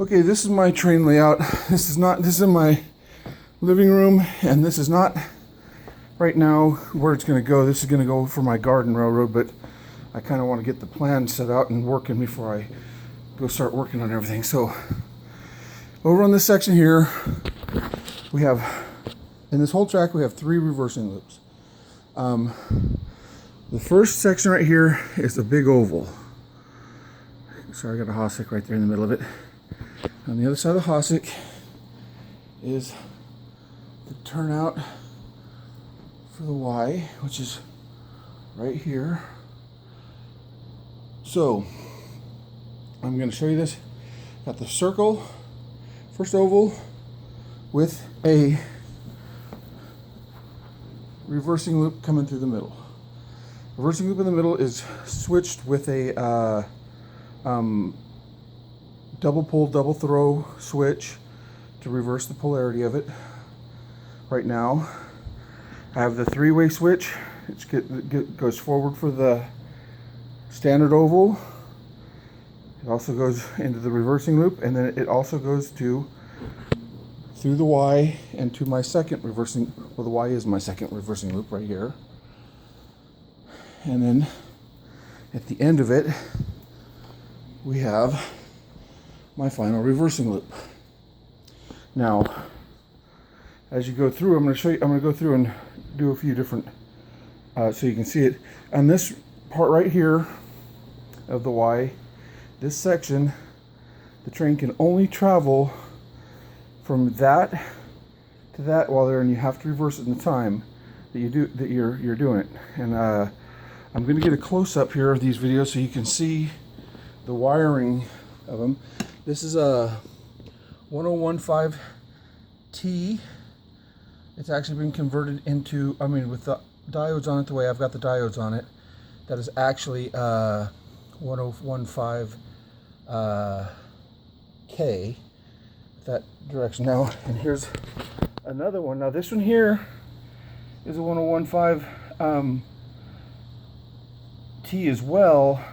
Okay, this is my train layout. This is in my living room, and this is not right now where it's going to go. This is going to go for my garden railroad, but I kind of want to get the plan set out and working before I go start working on everything. So over on this section here, we have, in this whole track, we have 3 reversing loops. The first section right here is a big oval. Sorry, I got a Hossack right there in the middle of it. On the other side of the Hossack is the turnout for the Y, which is right here. So I'm going to show you this. Got the circle, first oval, with a reversing loop coming through the middle. Reversing loop in the middle is switched with a double pull, double throw switch to reverse the polarity of it. Right now, I have the 3-way switch. It goes forward for the standard oval. It also goes into the reversing loop, and then it also goes through the Y and to my second reversing. Well, the Y is my second reversing loop right here. And then at the end of it, we have my final reversing loop. Now, as you go through, I'm going to go through and do a few different, so you can see it. On this part right here of the Y, this section, the train can only travel from that to that while there, and you have to reverse it in the time that you're doing it. And I'm going to get a close-up here of these videos so you can see the wiring of them. This is a 1015T. It's actually been converted into, with the diodes on it the way I've got the diodes on it, that is actually 1015K, that direction. Now, and here's another one. Now this one here is a 1015 T as well,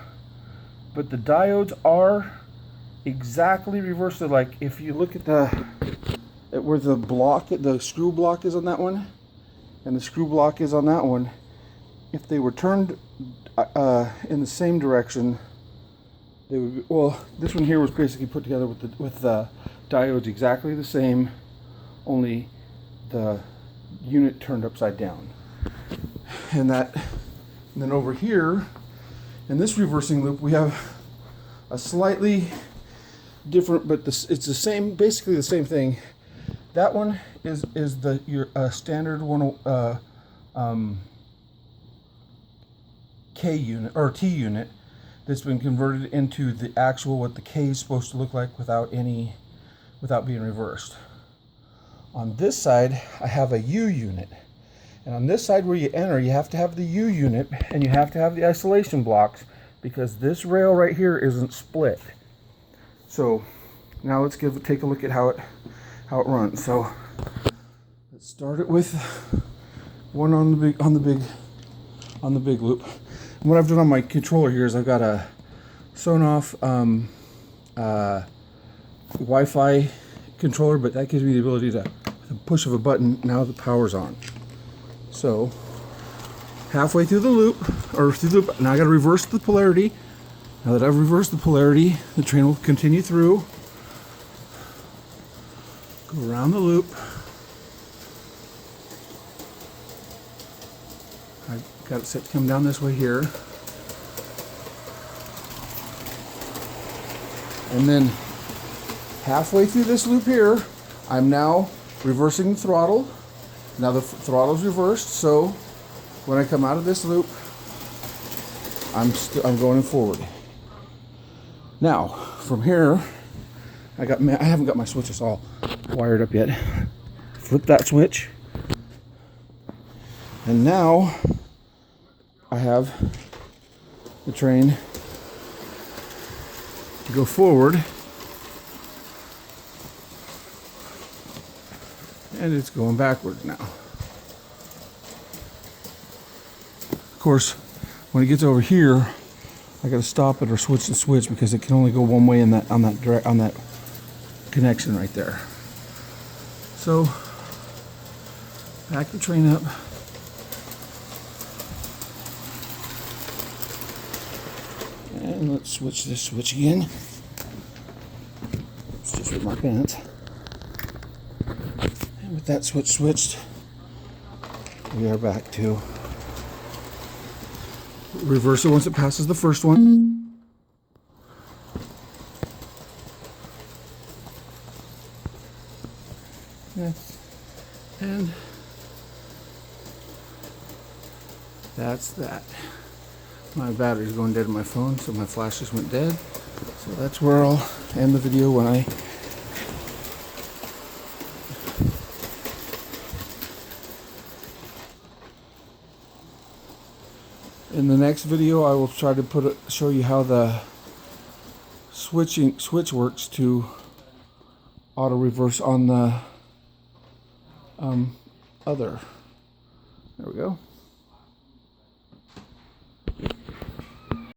but the diodes are exactly reversed. So like if you look at where the screw block is on that one, and the screw block is on that one, if they were turned in the same direction, they would be, well, this one here was basically put together with the diodes exactly the same, only the unit turned upside down. And then over here in this reversing loop, we have a slightly different, but it's the same, basically the same thing. That one is your standard K unit or T unit that's been converted into the actual what the K is supposed to look like without being reversed. On this side, I have a U unit. And on this side where you enter, you have to have the U unit, and you have to have the isolation blocks, because this rail right here isn't split. So now let's take a look at how it runs. So let's start it with one on the big loop. And what I've done on my controller here is I've got a Sonoff Wi-Fi controller, but that gives me the ability to, with the push of a button, now the power's on. So halfway through the loop, now I got to reverse the polarity. Now that I've reversed the polarity, the train will continue through, go around the loop. I've got it set to come down this way here. And then halfway through this loop here, I'm now reversing the throttle. Now the throttle's reversed, so when I come out of this loop, I'm going forward. Now, from here, I haven't got my switches all wired up yet. Flip that switch, and now I have the train to go forward, and it's going backwards now. Of course, when it gets over here, I got to stop it or switch the switch because it can only go one way in that connection right there. So back the train up. And let's switch this switch again. It's just with my pants. And with that switch switched, we are back to reverse it once it passes the first one. Yeah. And that's that. My battery's going dead on my phone, so my flash just went dead. So that's where I'll end the video when I in the next video I will try to show you how the switch works to auto reverse on the other. There we go.